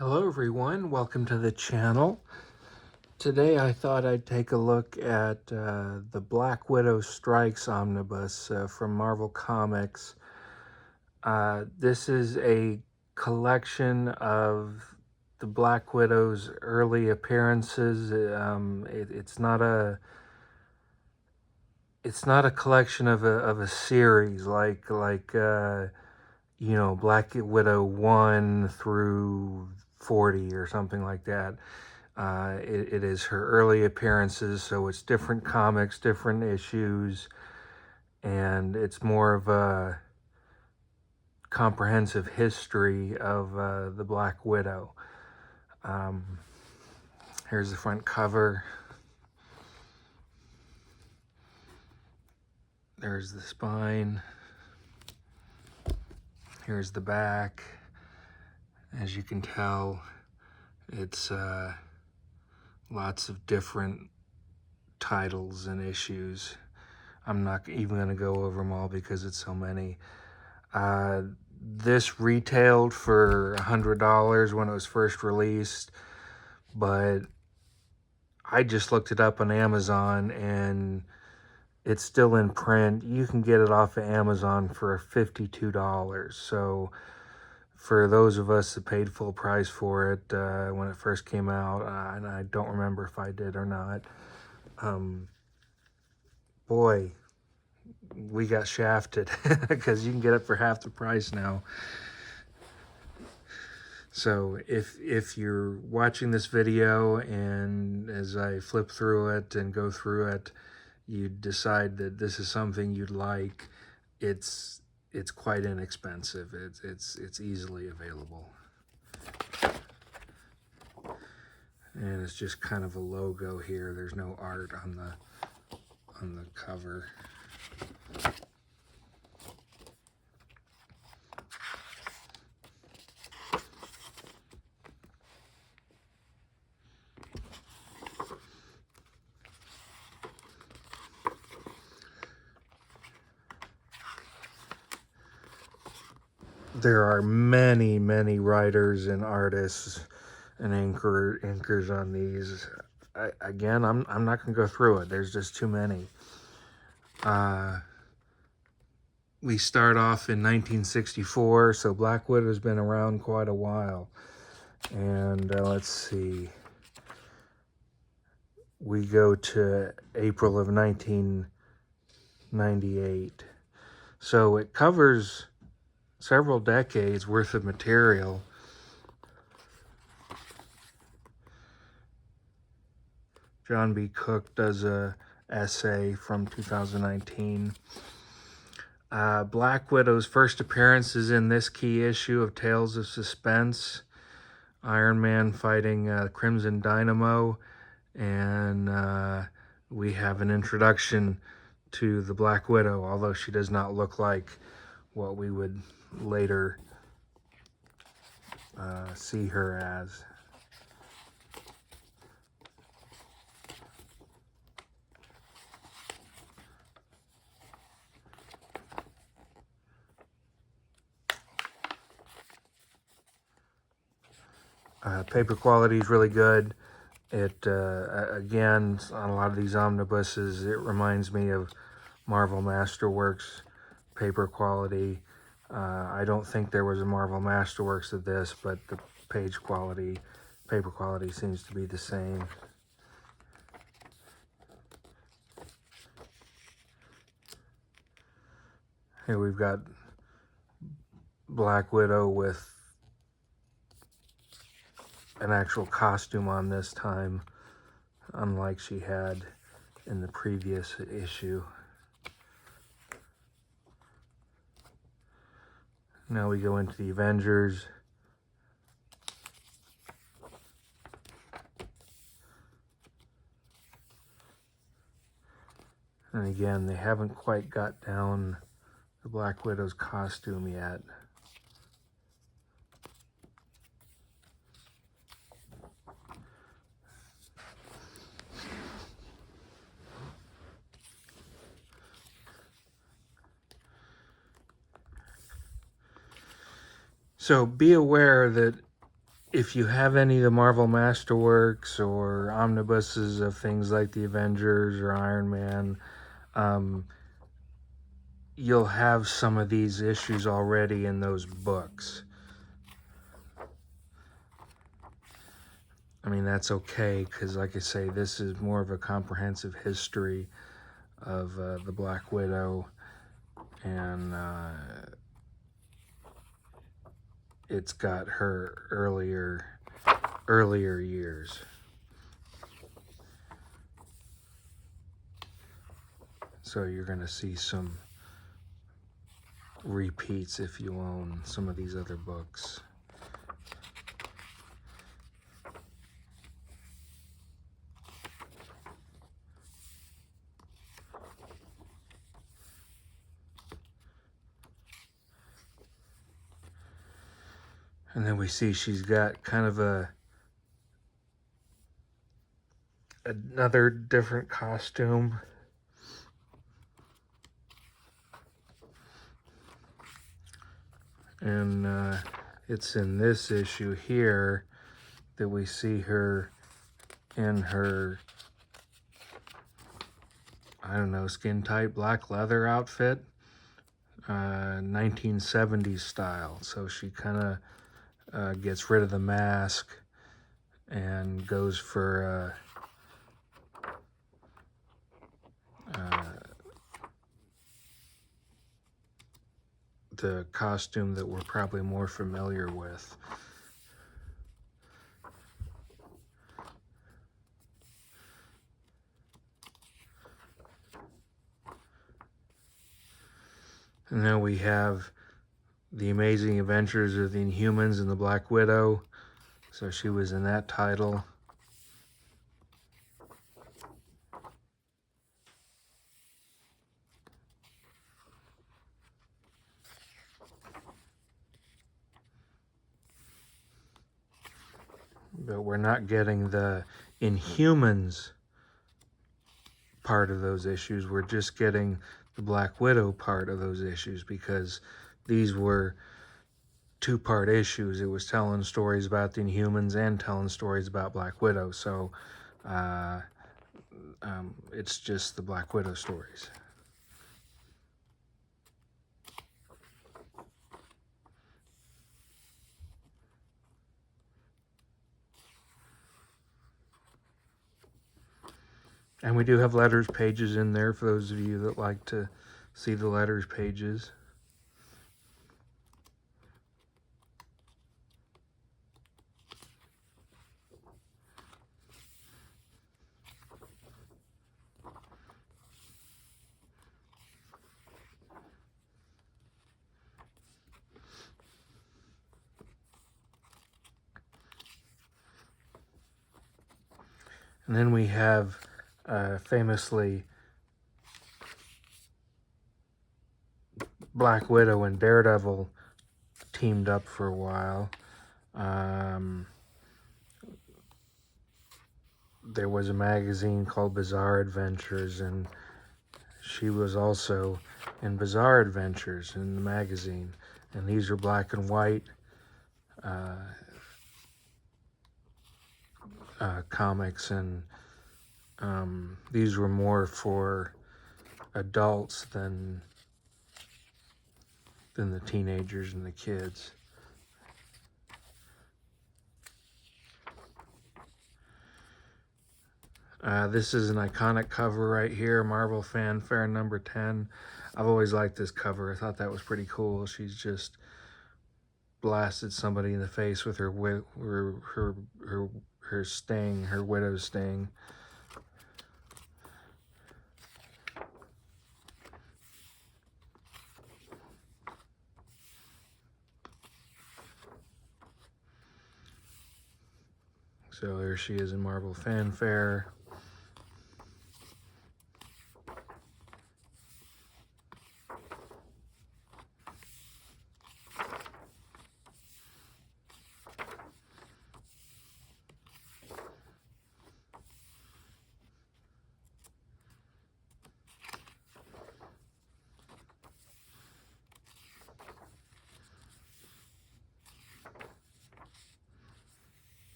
Hello everyone, welcome to the channel. Today I thought I'd take a look at the Black Widow Strikes Omnibus from Marvel Comics. This is a collection of the Black Widow's early appearances. It's not a collection of a series like Black Widow 1 through 40 or something like that. It is her early appearances, so it's different comics, different issues, and it's more of a comprehensive history of the Black Widow. Here's the front cover. There's the spine. Here's the back. As you can tell, it's lots of different titles and issues. I'm not even going to go over them all because it's so many. This retailed for $100 when it was first released, but I just looked it up on Amazon and it's still in print. You can get it off of Amazon for $52. So for those of us that paid full price for it when it first came out, and I don't remember if I did or not, boy, we got shafted because you can get it for half the price now. So if you're watching this video and as I flip through it and go through it, you decide that this is something you'd like, it's quite inexpensive. It's easily available. And it's just kind of a logo here. There's no art on the cover. There are many writers and artists and anchors on these. Again, I'm not going to go through it. There's just too many. We start off in 1964, so Black Widow's been around quite a while. And let's see. We go to April of 1998. So it covers several decades worth of material. John B. Cook does a essay from 2019. Black Widow's first appearance is in this key issue of Tales of Suspense. Iron Man fighting Crimson Dynamo, and we have an introduction to the Black Widow, although she does not look like what we would later see her as. Paper quality is really good. It again, on a lot of these omnibuses, it reminds me of Marvel Masterworks paper quality. I don't think there was a Marvel Masterworks of this, but the page quality, paper quality seems to be the same. Here we've got Black Widow with an actual costume on this time, unlike she had in the previous issue. Now we go into the Avengers. And again, they haven't quite got down the Black Widow's costume yet. So be aware that if you have any of the Marvel Masterworks or omnibuses of things like the Avengers or Iron Man, you'll have some of these issues already in those books. I mean, that's okay, because like I say, this is more of a comprehensive history of the Black Widow, and it's got her earlier years. So you're going to see some repeats if you own some of these other books. And then we see she's got kind of another different costume. And it's in this issue here that we see her in her, I don't know, skin tight black leather outfit, 1970s style. So she kind of gets rid of the mask and goes for the costume that we're probably more familiar with. And then we have The Amazing Adventures of the Inhumans and the Black Widow. So she was in that title. But we're not getting the Inhumans part of those issues. We're just getting the Black Widow part of those issues, because these were two-part issues. It was telling stories about the Inhumans and telling stories about Black Widow. So it's just the Black Widow stories. And we do have letters pages in there for those of you that like to see the letters pages. And then we have famously Black Widow and Daredevil teamed up for a while. There was a magazine called Bizarre Adventures, and she was also in Bizarre Adventures in the magazine. And these are black and white comics, and these were more for adults than the teenagers and the kids. This is an iconic cover right here, Marvel Fanfare number 10. I've always liked this cover. I thought that was pretty cool. She's just blasted somebody in the face with her sting, her widow's sting. So there she is in Marvel Fanfare.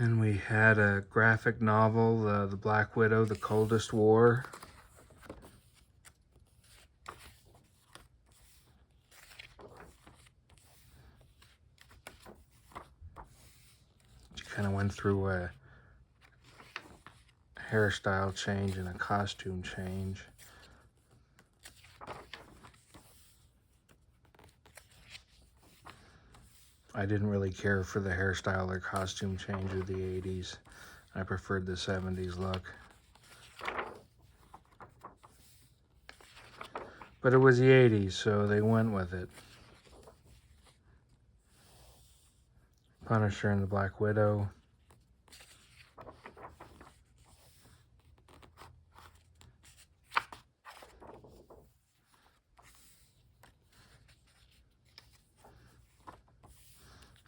And we had a graphic novel, The Black Widow, The Coldest War. She kind of went through a hairstyle change and a costume change. I didn't really care for the hairstyle or costume change of the 80s. I preferred the 70s look. But it was the 80s, so they went with it. Punisher and the Black Widow.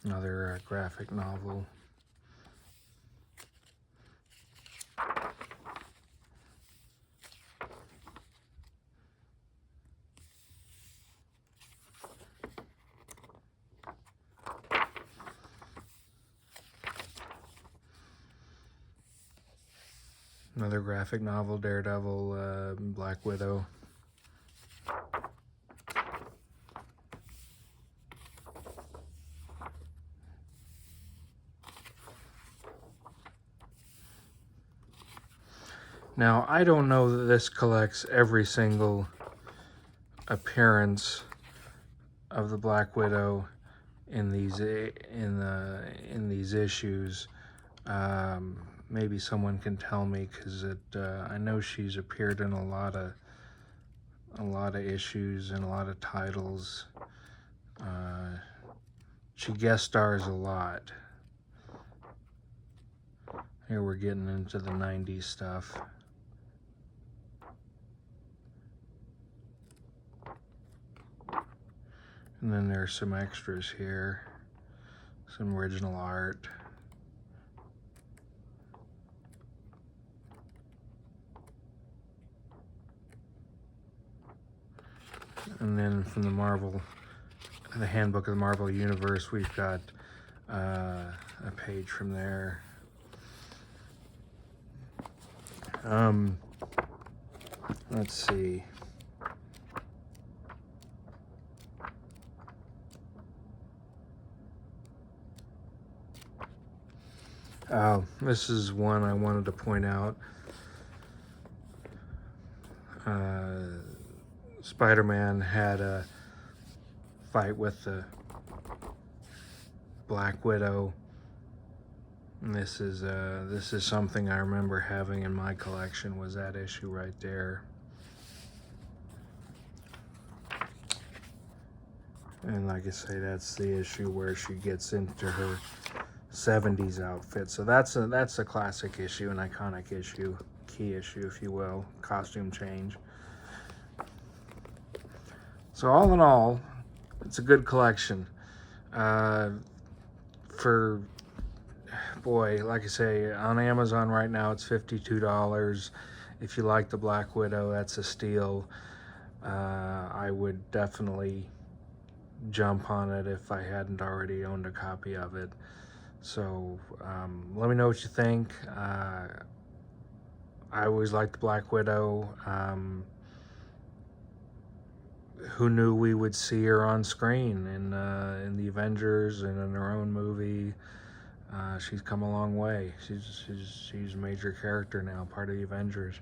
Another graphic novel. Another graphic novel, Daredevil, Black Widow. Now, I don't know that this collects every single appearance of the Black Widow in these issues. Maybe someone can tell me, because I know she's appeared in a lot of issues and a lot of titles. She guest stars a lot. Here we're getting into the 90s stuff. And then there's some extras here, some original art. And then from the Handbook of the Marvel Universe, we've got a page from there. Let's see. Oh, this is one I wanted to point out. Spider-Man had a fight with the Black Widow. And this is something I remember having in my collection, was that issue right there. And like I say, that's the issue where she gets into her 70s outfit. So that's a classic issue, an iconic issue, key issue, if you will, costume change. So all in all, it's a good collection. Like I say, on Amazon right now it's $52. If you like the Black Widow, that's a steal. I would definitely jump on it if I hadn't already owned a copy of it. So let me know what you think. I always liked the Black Widow. Who knew we would see her on screen in the Avengers and in her own movie? She's come a long way. She's a major character now, part of the Avengers.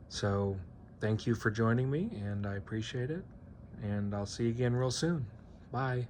So thank you for joining me, and I appreciate it. And I'll see you again real soon. Bye.